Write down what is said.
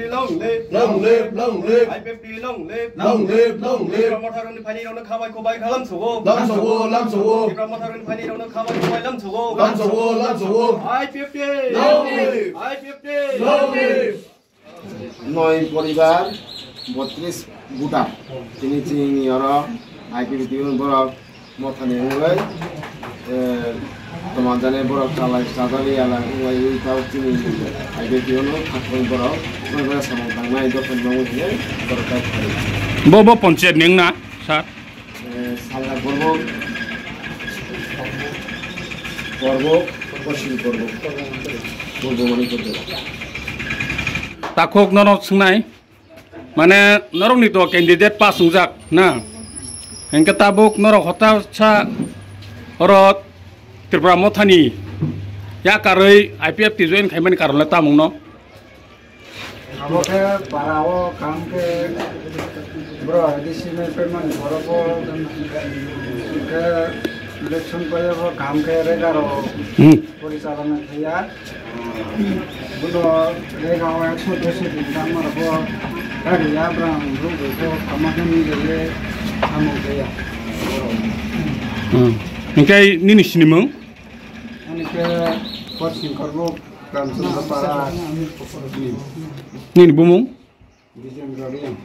long live. IPFT long live. Motha run pani run kawai kobai kalam sugo. Tipra Motha run pani run kawai kobai lam sugo. IPFT long live. IPFT long live. Noi poribar 32 buta. Tini ora IPFT bora Motha ne ngai. Teman-teman borok kalai sadari ala ngai tahu tini IPFT ono hakoi borok mereka sama tangga itu penbangunnya berkat hari. Bobo poncet neng na saat. Salah Karbook, posisi Karbook mani kerja. Takok norok sengai, mana norok ni tu kandidat pas unjak, na. Yang ketabuk norok hotel sa orot Tipra Motha ni, Yakarwi IPFT join kaiman karena tamu no. Abo ke parawo kam ke bro di sini payment boropo ke election kaya bo kam ke regaro porisalana thaya budo regawa 120 din kam marbo kari ya bram rugo ko kamadani le amu kaya Engkai nini sini mung? Ani ke posisi Karbook kam sudah para Nini bumung? Bisa berani.